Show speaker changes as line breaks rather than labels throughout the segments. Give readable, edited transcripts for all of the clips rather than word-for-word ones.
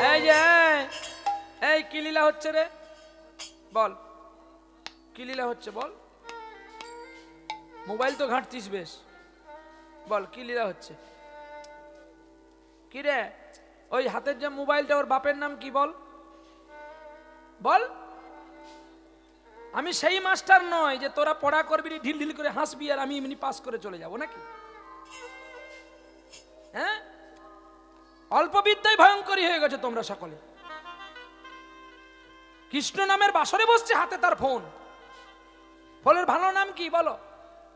এই যে এই কি লীলা হচ্ছে রে, বল কি লীলা হচ্ছে বল। মোবাইল তো ঘাঁটছিস বেশ, বল কি লীলা হচ্ছে। কি রে ওই হাতের যে মোবাইলটা, ওর বাপের নাম কি বল বল। আমি সেই মাস্টার নয় যে তোরা পড়া করবি ঢিল ঢিল করে হাসবি আর আমি এমনি পাস করে চলে যাব নাকি। হ্যাঁ, অল্প বিদ্যায় ভয়ঙ্করী হয়ে গেছে তোমরা সকলে। কৃষ্ণ নামের বাসরে বসছে, হাতে তার ফোন। ফোনের ভালো নাম কি বলো,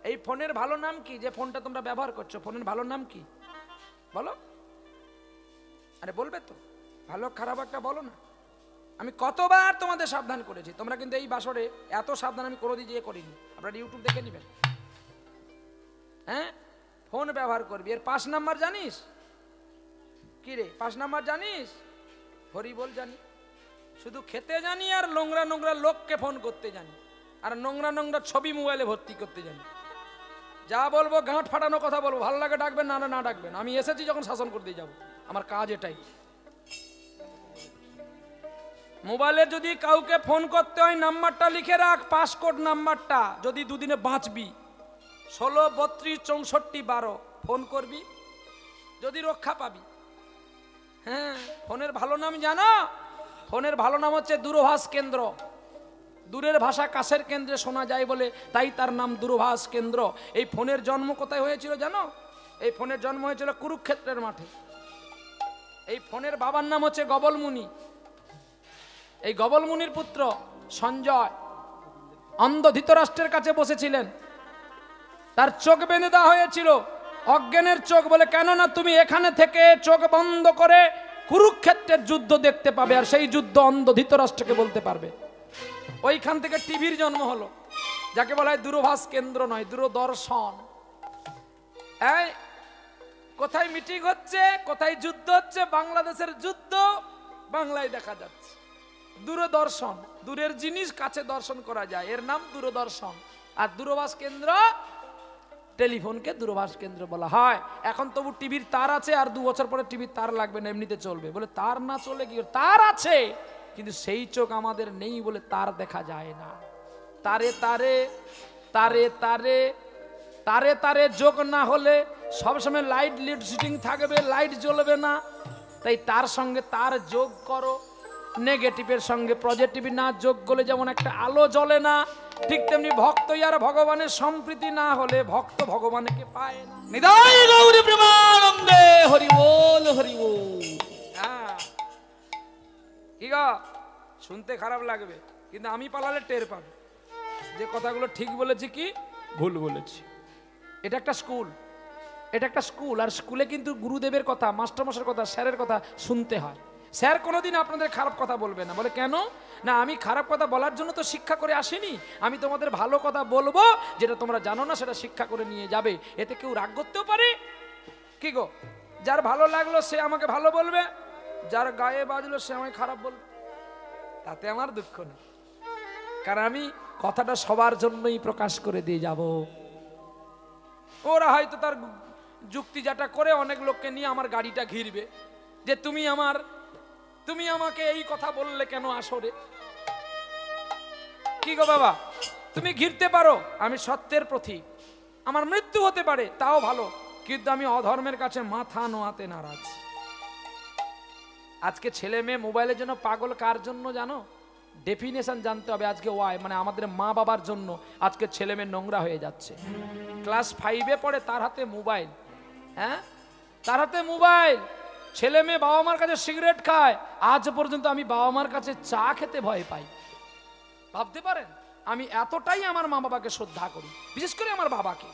এই ফোনের ভালো নাম কি যে ফোনটা তোমরা ব্যবহার করছো, ফোনের ভালো নাম কি বলো। আরে বলবে তো, ভালো খারাপ একটা বলো না। আমি কতবার তোমাদের সাবধান করেছি, তোমরা কিন্তু এই বাসরে এত সাবধান আমি কোনোদিন যে করিনি। আপনারা ইউটিউব দেখে নেবেন। হ্যাঁ, ফোন ব্যবহার করবি। এর 5 নাম্বার জানিস কি রে? 5 নাম্বার জানিস? হরি বল জানি, শুধু খেতে জানি আর নোংরা নোংরা লোককে ফোন করতে জানি, আর নোংরা নোংরা ছবি মোবাইলে ভর্তি করতে জানি। যা বলবো গাঁট ফাটানো কথা বলবো, ভালো লাগে ডাকবেন, না না ডাকবেন। আমি এসেছি যখন শাসন করতে যাব, আমার কাজ এটাই। মোবাইলে যদি কাউকে ফোন করতে হয় নাম্বারটা লিখে রাখ, পাসকোড নাম্বারটা। যদি দুদিনে বাঁচবি 16 32 64 12 ফোন করবি, যদি রক্ষা পাবি। হ্যাঁ, ফোনের ভালো নাম জানো? ফোনের ভালো নাম হচ্ছে দূরভাষ কেন্দ্র। দূরের ভাষা কাছের কেন্দ্রে শোনা যায় বলে তাই তার নাম দূরভাষ কেন্দ্র। এই ফোনের জন্ম কোথায় হয়েছিল জানো? এই ফোনের জন্ম হয়েছিল কুরুক্ষেত্রের মাঠে। এই ফোনের বাবার নাম হচ্ছে গবলমুনি। এই গবলমুনির পুত্র সঞ্জয় অন্ধ ধৃতরাষ্ট্রের কাছে বসেছিলেন। তার চোখ বেঁধে দেওয়া হয়েছিল, অজ্ঞানের চোখ বলে, কেননা তুমি এখানে থেকে চোখ বন্ধ করে কুরুক্ষেত্রের যুদ্ধ দেখতে পাবে, আর সেই যুদ্ধ অন্ধ ধৃতরাষ্ট্রকে বলতে পারবে। ওইখান থেকে টিভির জন্ম হলো, যাকে বলা হয় দূরভাষ কেন্দ্র নয়, দূরদর্শন। এই কোথায় মিটিং হচ্ছে, কোথায় যুদ্ধ হচ্ছে, বাংলাদেশের যুদ্ধ বাংলায় দেখা যাচ্ছে। দূরদর্শন, দূরের জিনিস কাছে দর্শন করা যায়, এর নাম দূরদর্শন। আর দূরভাষ কেন্দ্র, টেলিফোনকে দূরভাষ কেন্দ্র বলা হয়। এখন তবু টিভির তার আছে, আর 2 বছর পরে টিভির তার লাগবে না, এমনিতে চলবে। বলে তার না চলে কি, তার আছে কিন্তু সেই চোখ আমাদের নেই বলে তার দেখা যায় না। তারে তারে তারে তারে তারে তারে যোগ না হলে সবসময় লাইট লোডশেডিং থাকবে, লাইট জ্বলবে না। তাই তার সঙ্গে তার যোগ করো, নেগেটিভের সঙ্গে পজিটিভ না যোগ করলে যেমন একটা আলো জ্বলে না, ঠিক তেমনি ভক্ত আর ভগবানের সম্প্রীতি না হলে ভক্ত ভগবানকে পায় না।
নিদাই গৌরী প্রেমানন্দে হরি বল হরি বল।
হ্যাঁ, কি গো, শুনতে খারাপ লাগবে কিন্তু আমি পালালে টের পাবে যে কথাগুলো ঠিক বলেছি কি ভুল বলেছি। এটা একটা স্কুল, এটা একটা স্কুল। আর স্কুলে কিন্তু গুরুদেবের কথা, মাস্টারমশাইয়ের কথা, স্যারের কথা শুনতে হয়। স্যার কোনোদিন আপনাদের খারাপ কথা বলবে না। বলে কেন না, আমি খারাপ কথা বলার জন্য তো শিক্ষা করে আসিনি, আমি তোমাদের ভালো কথা বলবো, যেটা তোমরা জানো না সেটা শিক্ষা করে নিয়ে যাবে। এতে কেউ রাগ করতেও পারে কি গো? যার ভালো লাগলো সে আমাকে ভালো বলবে, যার গায়ে বাজলো সে আমাকে খারাপ বলবে, তাতে আমার দুঃখ নেই, কারণ আমি কথাটা সবার জন্যই প্রকাশ করে দিয়ে যাব। ওরা হয়তো তার যুক্তি যাটা করে অনেক লোককে নিয়ে আমার গাড়িটা ঘিরবে, যে তুমি আমাকে এই কথা বললে কেন আসরে। কি গো বাবা, তুমি ঘিরতে পারো, আমি সত্যের পথিক, আমার মৃত্যু হতে পারে তাও ভালো, কিন্তু আমি অধর্মের কাছে মাথা নোয়াতে নারাজ। আজকে ছেলে মেয়ে মোবাইলের জন্য পাগল কার জন্য জানো? ডেফিনেশন জানতে হবে। আজকে ওয়াই মানে আমাদের মা বাবার জন্য আজকে ছেলে মেয়ে নোংরা হয়ে যাচ্ছে। ক্লাস 5-এ পড়ে, তার হাতে মোবাইল। হ্যাঁ, তার হাতে মোবাইল। ছেলে মেয়ে বাবা মার কাছে সিগারেট খায়, আজ পর্যন্ত আমি বাবা মার কাছে চা খেতে ভয় পাই। ভাবতে পারেন, আমি এতটাই আমার মা বাবাকে শ্রদ্ধা করি, বিশেষ করে আমার বাবাকে।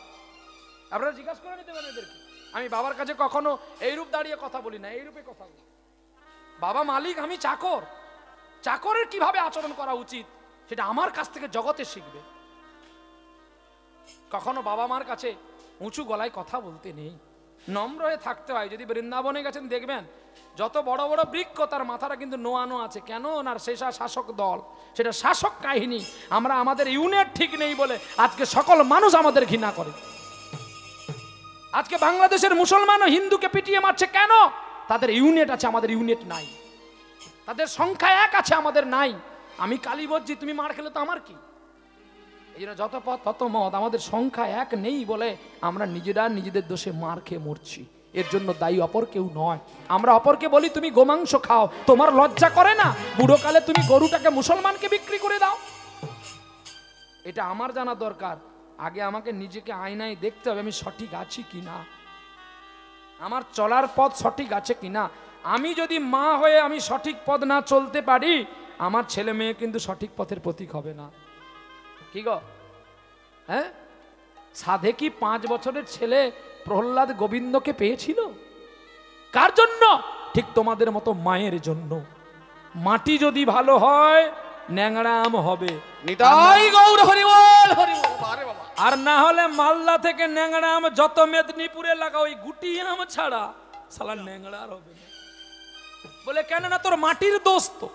আপনারা জিজ্ঞাসা করে নিতে পারেন এদেরকে, আমি বাবার কাছে কখনো এইরূপ দাঁড়িয়ে কথা বলি না, এইরূপে কথা বলি। বাবা মালিক, আমি চাকর। চাকরের কিভাবে আচরণ করা উচিত সেটা আমার কাছ থেকে জগতে শিখবে। কখনো বাবা মার কাছে উঁচু গলায় কথা বলতে নেই, নম্র হয়ে থাকতে হয়। যদি বৃন্দাবনে গেছেন দেখবেন যত বড় বড় বৃক্ষ তার মাথাটা কিন্তু নোয়ানো আছে। কেন না, সেটা শাসক দল, সেটা শাসক কাহিনী। আমরা আমাদের ইউনিট ঠিক নেই বলে আজকে সকল মানুষ আমাদের ঘৃণা করে। আজকে বাংলাদেশের মুসলমান ও হিন্দুকে পিটিয়ে মারছে কেন? তাদের ইউনিট আছে, আমাদের ইউনিট নাই। তাদের সংখ্যা এক আছে, আমাদের নাই। আমি কালী বলছি, তুমি মার খেলে তো আমার কি? এই জন্য যত পথ তত মত, আমাদের সংখ্যা এক নেই বলে আমরা নিজেরা নিজেদের দোষে মার খেয়ে মরছি। এর জন্য দায়ী অপর কেউ নয়। আমরা অপরকে বলি তুমি গোমাংস খাও, তোমার লজ্জা করে না? বুড়োকালে তুমি গরুটাকে মুসলমানকে বিক্রি করে দাও। এটা আমার জানা দরকার। আগে আমাকে নিজেকে আয়নায় দেখতে হবে আমি সঠিক আছি কিনা, আমার চলার পথ সঠিক আছে কিনা। আমি যদি মা হয়ে আমি সঠিক পথ না চলতে পারি, আমার ছেলে মেয়ে কিন্তু সঠিক পথের প্রতীক হবে না। কি গো? হ্যাঁ, সাধে কি 5 বছরের ছেলে প্রহ্লাদ গোবিন্দকে পেয়েছিল? কার জন্য? ঠিক তোমাদের মতো মায়ের জন্য। মাটি যদি ভালো হয় ন্যাংরা আম হবে,
নিতাই গৌর হরি বল হরি বল। আরে বাবা,
আর না হলে মালদা থেকে ন্যাংরা আম যত মেদিনীপুরে লাগা, ওই গুটি আম ছাড়া সালা ন্যাংরা আর হবে না। বলে কেন না, তোর মাটির দোষ তো।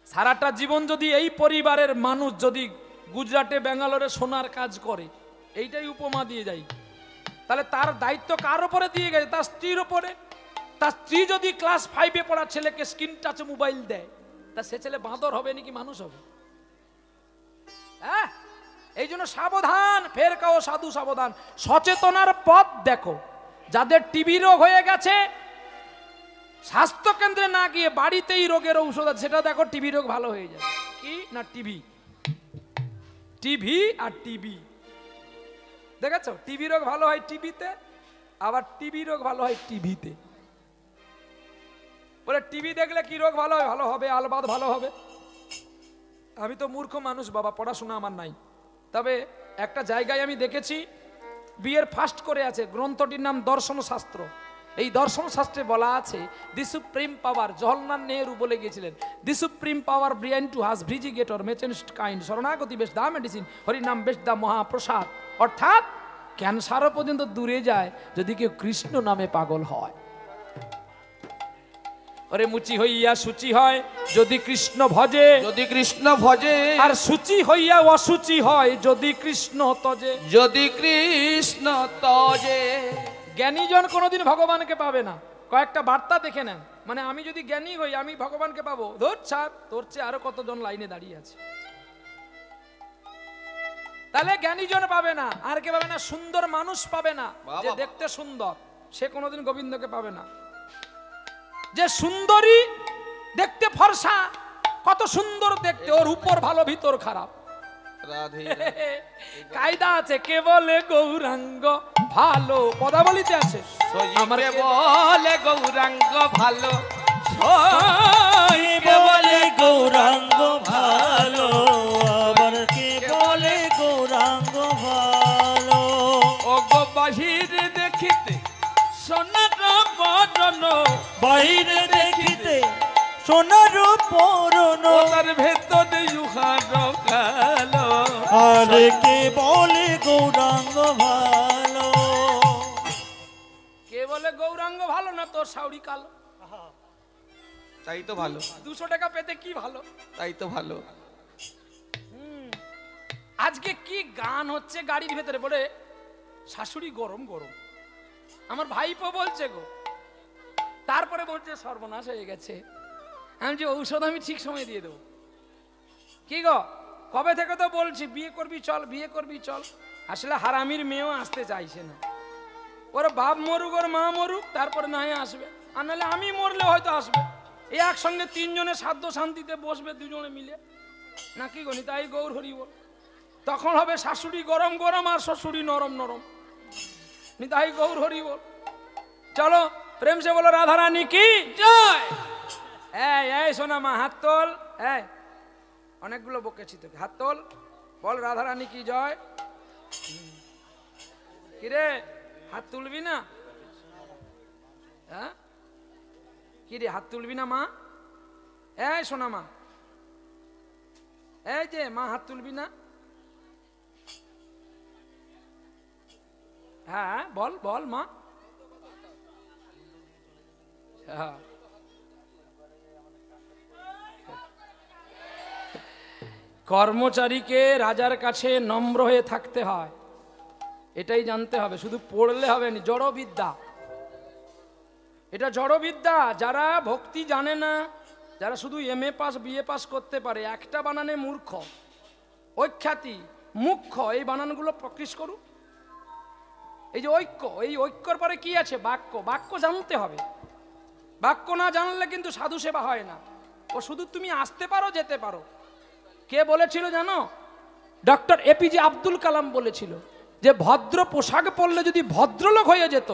সারাটা জীবন যদি এই পরিবারের মানুষ যদি গুজরাটে ব্যাঙ্গালোরে সোনার কাজ করে, এইটাই উপমা দিয়ে যাই, তাহলে তার দায়িত্ব কার উপরে দিয়ে গেছে? তার স্ত্রীর উপরে। তার স্ত্রী যদি ক্লাস 5-এ পড়া ছেলেকে স্ক্রিন টাচ মোবাইল দেয়, তা সে ছেলে বাঁদর হবে নাকি মানুষ হবে? হ্যাঁ, এই জন্য সাবধান। ফের কাও সাধু সাবধান। সচেতনার পথ দেখো। যাদের টিবি রোগ হয়ে গেছে, স্বাস্থ্য কেন্দ্রে না গিয়ে বাড়িতেই রোগের ঔষধ আছে, সেটা দেখো, টিবি রোগ ভালো হয়ে যায়। কি না? টিভি আর টিবি। দেখেছো? টিবি রোগ ভালো হয় টিভিতে, আবার টিবি রোগ ভালো হয় টিভিতে। বলে টিভি দেখলে কি রোগ ভালো হয়? ভালো হবে, আলবাদ ভালো হবে। আমি তো মূর্খ মানুষ বাবা, পড়াশোনা আমার নাই। তবে একটা জায়গায় আমি দেখেছি বিয়ের ফার্স্ট করে আছে, গ্রন্থটির নাম দর্শন শাস্ত্র। এই দর্শন শাস্ত্রে বলা আছে, the supreme power, Jawaharlal Nehru বলে গিয়েছিলেন, the supreme power brain to has ভিজিগেটর মেচেন্সড কাইন্ড, শরণাগতি বেশ দা মেডিসিন, হরিনাম বেশ দা মহাপ্রসাদ। অর্থাৎ ক্যান্সারও পর্যন্ত দূরে যায় যদি কেউ কৃষ্ণ নামে পাগল হয়। ওরে মুচি হইয়া সূচি হয় যদি কৃষ্ণ ভজে,
যদি কৃষ্ণ ভজে,
আর সূচি হইয়া অসুচি হয় যদি কৃষ্ণ তজে।
যদি কৃষ্ণ তজে।
জ্ঞানীজন কোনোদিন ভগবানকে পাবে না। কয়েকটা বার্তা দেখে নেন। মানে আমি যদি জ্ঞানী হই আমি ভগবানকে পাবো? ধর ছাড়, তোর চেয়ে আরো কতজন লাইনে দাঁড়িয়ে আছে। তাহলে জ্ঞানীজন পাবে না। আর কে পাবে না? সুন্দর মানুষ পাবে না। যে দেখতে সুন্দর সে কোনোদিন গোবিন্দকে পাবে না। যে সুন্দরী, দেখতে ফর্সা, কত সুন্দর দেখতে, ওর উপর ভালো ভিতর খারাপ। কায়দা আছে, কে বলে গৌরাঙ্গ ভালো, পদাবলিতে আছে।
আমার বলে গৌরাঙ্গ ভালো, কে বলে গৌরাঙ্গ ভালো, আবার কে বলে গৌরাঙ্গ ভালো। ও গো বাহিরে দেখিতে সোনার বদন, বাইরে দেখিতে সোনার পরন, তার ভেতরে ইউহার কালো, আর কে বলে গৌরাঙ্গ ভালো।
কে বলে গৌরাঙ্গ ভালো না তোর শাউরি কালো?
তাই তো ভালো।
200 টাকা পেতে কি ভালো?
তাই তো ভালো।
আজকে কি গান হচ্ছে গাড়ির ভেতরে, বলে শাশুড়ি গরম গরম, আমার ভাইপো বলছে গো, তারপরে বলছে সর্বনাশ হয়ে গেছে। আমি যে ঔষধ আমি ঠিক সময় দিয়ে দেবো। কি গো, কবে থেকে তো বলছি বিয়ে করবি চল, বিয়ে করবি চল। আসলে হারামির মেয়েও আসতে চাইছে না। ওর বাপ মরুক, ওর মা মরুক, তারপরে না আসবে। আর নাহলে আমি মরলে হয়তো আসবে। এই একসঙ্গে 3 জনে সাধ্য শান্তিতে বসবে, 2 জনে মিলে, নাকি গো নিতাই গৌর হরি বল। তখন হবে শাশুড়ি গরম গরম আর শ্বশুরি নরম নরম। নিতাই গৌর হরি বল। চলো প্রেম সে বলো রাধা রানী কি জয়। এই সোনা মা হাত তোল। অনেকগুলো বকেছি তোকে, হাত তোল, বল রাধা রানী কি জয়। কিরে হাত তুলবি না? হ্যাঁ কিরে হাত তুলবি না মা? সোনা মা, এই যে মা হাত তুলবি না? হ্যাঁ বল বল মা। হ্যাঁ কর্মচারীকে রাজার কাছে নম্র হয়ে থাকতে হয়, এটাই জানতে হবে। শুধু পড়লে হবে না, জড়বিদ্যা এটা জড়বিদ্যা। যারা ভক্তি জানে না, যারা শুধু MA পাস BA পাস করতে পারে, একটা বানানে মূর্খ, ঐখ্যাতি, মুখ্য, এই বানানগুলো প্রকৃষ করুক। এই যে ঐক্য, এই ঐক্যর পরে কি আছে? বাক্য। বাক্য জানতে হবে। বাক্য না জানলে কিন্তু সাধু সেবা হয় না। ও শুধু তুমি আসতে পারো, যেতে পারো। কে বলেছিল জানো? ডক্টর APJ আব্দুল কালাম বলেছিল যে ভদ্র পোশাক পরলে যদি ভদ্রলোক হয়ে যেত,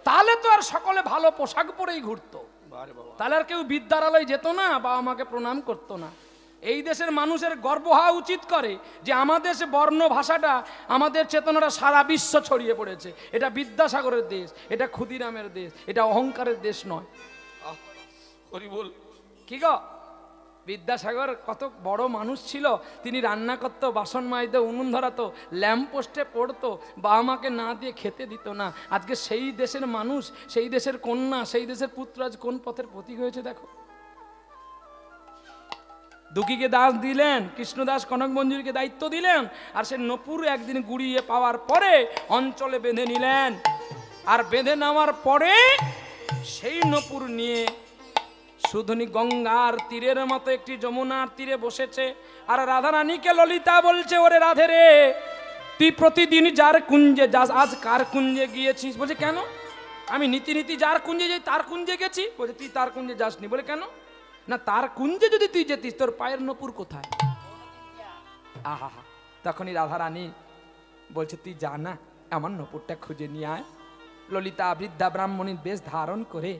তাহলে তো আর সকলে ভালো পোশাক পরেই ঘুরতো, তাহলে আর কেউ বিদ্যালয় যেত না বা আমাকে প্রণাম করতো না। এই দেশের মানুষের গর্ব হওয়া উচিত করে যে আমাদের বর্ণ ভাষাটা, আমাদের চেতনাটা সারা বিশ্ব ছড়িয়ে পড়েছে। এটা বিদ্যাসাগরের দেশ, এটা ক্ষুদিরামের দেশ, এটা অহংকারের দেশ নয়। কি গো, বিদ্যাসাগর কত বড় মানুষ ছিল। তিনি রান্না করতো, বাসন মাজতো, উনুন ধরাতো, ল্যাম্প পোস্টে পড়তো, বাবা মাকে না দিয়ে খেতে দিত না। আজকে সেই দেশের মানুষ, সেই দেশের কন্যা, সেই দেশের পুত্র আজ কোন পথের প্রতীক হয়েছে দেখো। দুঃখীকে দাস দিলেন, কৃষ্ণদাস কনক মঞ্জুরিকে দায়িত্ব দিলেন, আর সে নপুর একদিন গুড়িয়ে পাওয়ার পরে অঞ্চলে বেঁধে নিলেন। আর বেঁধে নেওয়ার পরে সেই নপুর নিয়ে সুধনী গঙ্গার তীরের মতো একটি যমুনার তীরে বসেছে। আর রাধারানীকে ললিতা বলছে, ওরে রাধে রে, তুই প্রতিদিন যার কুঞ্জে যাস, আজ কার কুঞ্জে গিয়েছিস? বলছে কেন? আমি নীতি নীতি যার কুঞ্জে যাই তার কুঞ্জে গেছি। বলছে তুই তার কুঞ্জে যাসনি। বলে কেন? না, তার কুঞ্জে যদি তুই যেতিস, তোর পায়ের নপুর কোথায়? আহা, তখনই রাধারানী বলছে তুই যা না, আমার নপুরটা খুঁজে নিয়ে আয়। ললিতা বৃদ্ধা ব্রাহ্মণীর বেশ ধারণ করে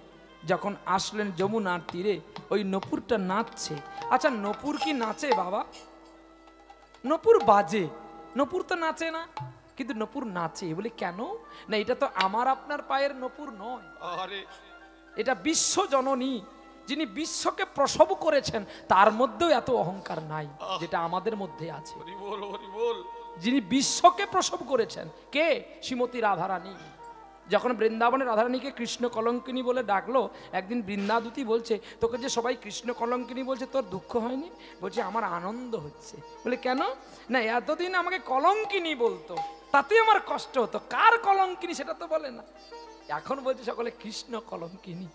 যখন আসলেন যমুনার তীরে, ওই নপুরটা নাচছে। আচ্ছা, নপুর কি নাচে বাবা? নপুর বাজে, নপুর তো নাচে না, কিন্তু নপুর নাচে। বলি কেন? না, এটা তো আমার আপনার পায়ের নপুর নয়, এটা বিশ্ব জননী, যিনি বিশ্বকে প্রসব করেছেন, তার মধ্যেও এত অহংকার নাই যেটা আমাদের মধ্যে আছে। যিনি বিশ্বকে প্রসব করেছেন কে? শ্রীমতী রাধারানী। যখন বৃন্দাবনে রাধারানীকে কৃষ্ণ কলঙ্কিনী বলে ডাকলো, একদিন বৃন্দাদূতী বলছে, তোকে যে সবাই কৃষ্ণ কলঙ্কিনী বলছে, তোর দুঃখ হয়নি? বলছে আমার আনন্দ হচ্ছে। বলে কেন? না, এতদিন আমাকে কলঙ্কিনী বলতো, তাতে আমার কষ্ট হতো। কার কলঙ্কিনী সেটা তো বলে না, এখন বলছে সকলে কৃষ্ণ কলঙ্কিনী।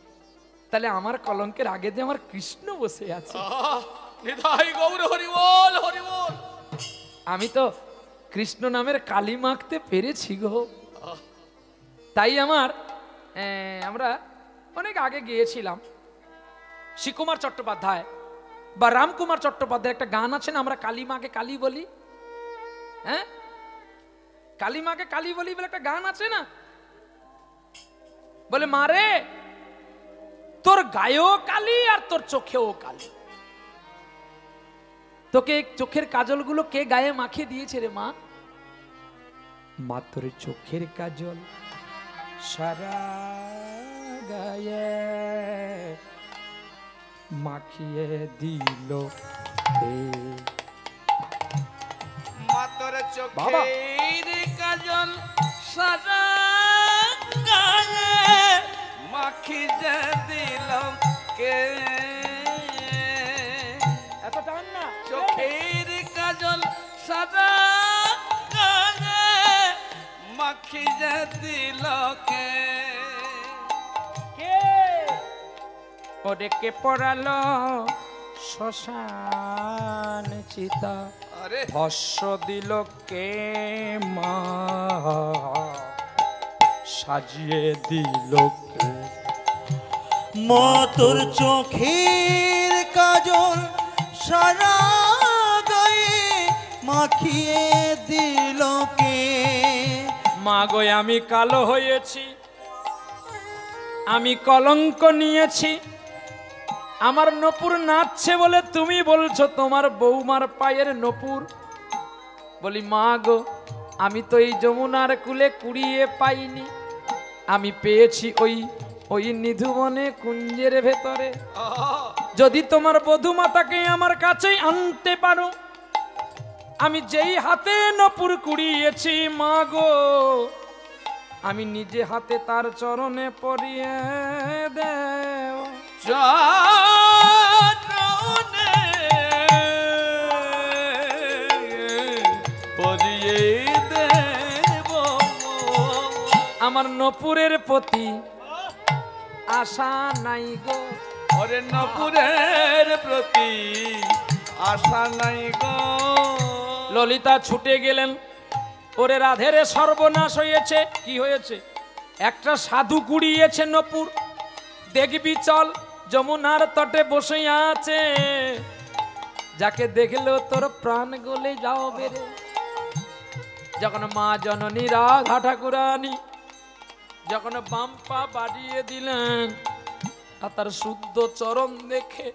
তাহলে আমার কলঙ্কের আগে যে আমার কৃষ্ণ বসে আছে। আমি তো কৃষ্ণ নামের কালি মাখতে পেরেছি গো। তাই আমরা অনেক আগে গিয়েছিলাম, শ্রীকুমার চট্টোপাধ্যায় বা রামকুমার চট্টোপাধ্যায় একটা গান আছে না, আমরা কালী মাকে কালী বলি। হ্যাঁ, কালী মাকে কালী বলি বলে একটা গান আছে না। বলে মারে, তোর গায়েও কালি আর তোর চোখেও কালি। তোকে চোখের কাজলগুলো কে গায়ে মাখিয়ে দিয়েছে রে মা? মা তোর চোখের কাজল সারা গায়ে মাখিয়ে দিল
মা তোর চোখের কাজল সারা গায়ে মাখিয়ে দিল কে?
এত টান না।
চোখের কাজল সারা গায়ে মাখিয়ে দিল কে?
ওরে কে পড়ালো শ্মশান চিতা, ভস্য দিল কে মা, সাজিয়ে দিল কে?
মা তোর চোখের কাজল সারা গায়ে মাখিয়ে দিল কে?
মা গো, আমি কালো হয়েছি, আমি কলঙ্ক নিয়েছি, আমার নপুর নাচছে বলে তুমি বলছো তোমার বৌমার পায়ের নপুর। বলি মা গো, আমি তো এই যমুনার কুলে কুড়িয়ে পাইনি, আমি পেয়েছি ওই নিধুবনে কুঞ্জের ভেতরে। যদি তোমার বধূমাতাকে আমার কাছেই আনতে পারো, আমি যেই হাতে নপুর কুড়িয়েছি মা গো, আমি নিজে হাতে তার চরণে পরিয়ে দেও।
চরণে পরিয়ে দেব
আমার নপুরের প্রতি আশা নাই গো।
ওরে নপুরের প্রতি আশা নাই গো।
ললিতা ছুটে গেলেন, ওরে রাধেরে সর্বনাশ হয়েছে। কি হয়েছে? একটা সাধু কুড়িয়েছে নপুর, দেখবি চল যমুনার তটে বসে আছে, যাকে দেখলেও তোর প্রাণ গলে যাও বেরে। যখন মা জননী রাধা ঠাকুরানী যখন বাম পা বাড়িয়ে দিলেন, আর তার শুদ্ধ চরণ দেখে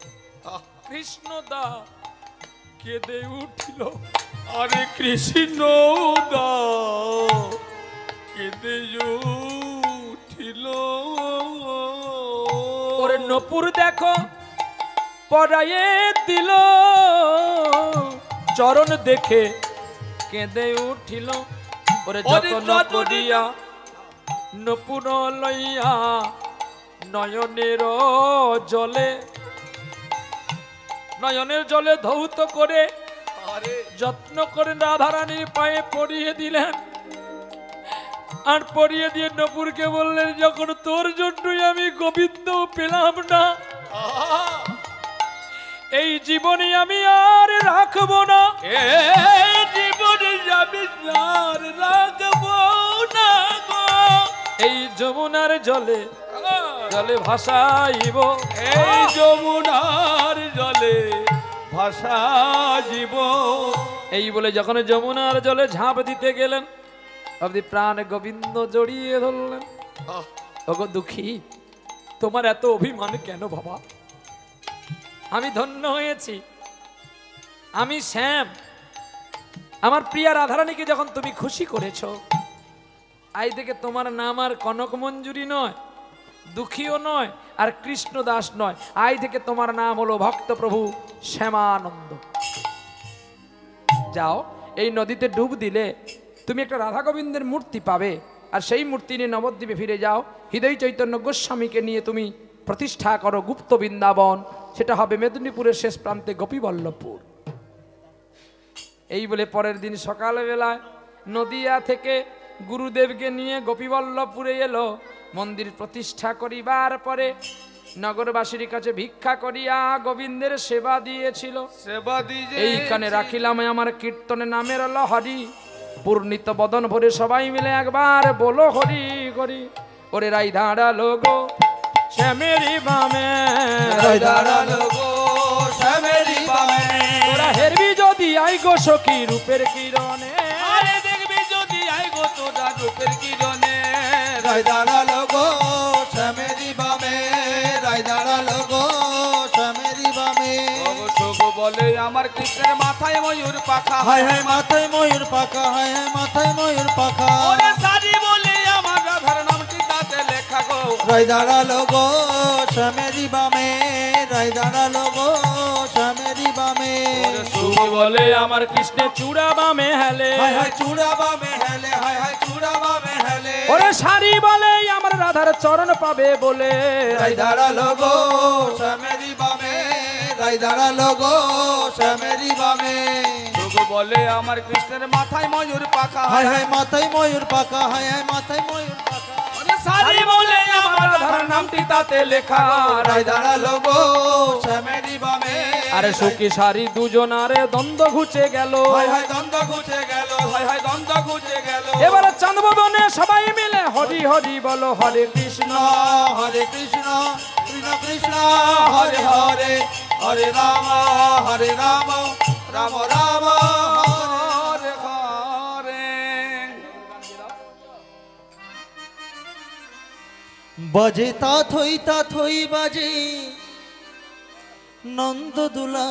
কৃষ্ণদা কেঁদে উঠল।
আরে কৃষ্ণ দা কেঁদে উঠিল।
ওরে নপুর দেখো পরায়ে দিল, চরণ দেখে কেঁদে উঠিল। ওরে যতন করিয়া নপুর লইয়া নয়নের জলে, নয়নের জলে ধৌত করে
আরে
যত্ন করে রাধারানীর পায়ে পরিয়ে দিলেন। আর পরিয়ে দিয়ে নপুরকে বললেন, যখন তোর জন্যই আমি গোবিন্দ পেলাম না, এই জীবনে আমি আর রাখবো না,
এই জীবনে আমি আর রাখবো না গো।
এই যমুনার জলে জলে ভাসাইব,
এই যমুনার জলে ভাষা জীব।
এই বলে যখন যমুনার জলে ঝাঁপ দিতে গেলেন, আপনি প্রাণ গোবিন্দ জড়িয়ে ধরলেন। ওগো দুঃখী, তোমার এত অভিমান কেন বাবা? আমি ধন্য হয়েছি, আমি শ্যাম। আমার প্রিয়া রাধারানীকে যখন তুমি খুশি করেছ, আজ থেকে তোমার নাম আর কনক মঞ্জুরি নয়, দুঃখীও নয়, আর কৃষ্ণদাস নয়। আজ থেকে তোমার নাম হলো ভক্ত প্রভু শ্যামানন্দ। যাও, এই নদীতে ডুব দিলে তুমি একটা রাধা গোবিন্দের মূর্তি পাবে, আর সেই মূর্তি নিয়ে নবদ্বীপে ফিরে যাও। হৃদয় চৈতন্য গোস্বামীকে নিয়ে তুমি প্রতিষ্ঠা করো গুপ্ত বৃন্দাবন, সেটা হবে মেদিনীপুরের শেষ প্রান্তে গোপীবল্লভপুর। এই বলে পরের দিন সকালবেলায় নদিয়া থেকে গুরুদেবকে নিয়ে গোপীবল্লভপুরে এলো। মন্দির প্রতিষ্ঠা করিবার পরে নগরবাসীর কাছে ভিক্ষা করিয়া গোবিন্দের সেবা দিয়েছিল।
সেবা দিয়ে
এইখানে রাখিলাম আমার কীর্তনে নামের লহরি, পূর্ণিত বদন ভরে সবাই মিলে একবার বলো হরি হরি। ওরে রাই দাঁড়ালো গো শ্যামেরি বামে,
রাই দাঁড়ালো গো শ্যামেরি বামে।
তোরা হেরবি যদি আই গো সখী রূপের কিরণে,
আরে দেখবি যদি আই গো তোরা রূপের কিরণে।
রাই দাঁড়ালো গো শ্যামেরি বামে, রাই দাঁড়ালো গো শ্যামেরি বামে।
অবশ্য বলে আমার কৃষ্ণের মাথায় ময়ূর পাখা।
হায় হায় মাথায় ময়ূর পাখা, হায় হায় মাথায় ময়ূর পাখা।
ওরে সারি বলে আমার রাধার নামটি তাতে লেখা গো।
রাই দাঁড়ালো গো শ্যামেরি বামে, রাই দাঁড়ালো গো শ্যামেরি বামে।
ওরে
তুমি বলে আমার কৃষ্ণের চূড়া বামে হেলে,
হায় হায় চূড়া বামে হেলে, হায় হায় চূড়া বামে হেলে।
ওরে শাড়ি বলে আমার রাধার চরণ পাবে বলে,
রাই দাঁড়ালো গো শ্যামেরি বামে, রাই দাঁড়ালো গো শ্যামেরি বামে।
তবু বলে আমার কৃষ্ণের মাথায় ময়ূর পাখা।
হায় হায় মাথায় ময়ূর পাখা, হায় হায় মাথায় ময়ূর পাখা।
ওরে সারি বলে আমার রাধার নামটি তাতে লেখা।
রাই দাঁড়ালো গো শ্যামেরি বামে।
আরে সুখী সারি দুজনারে দ্বন্দ্ব ঘুচে গেল।
হায় হায় দ্বন্দ্ব ঘুচে গেল,
হায় হায় দ্বন্দ্ব ঘুচে গেল।
এবারে চাঁদবনে সবাই মিলে হরি হরি বলো হরে কৃষ্ণ,
হরে কৃষ্ণ কৃষ্ণ কৃষ্ণ হরে হরে, হরে রাম হরে রাম, রাম রাম হরে
হরে হরে।
বাজে তা থই বাজে নন্দ দুলা।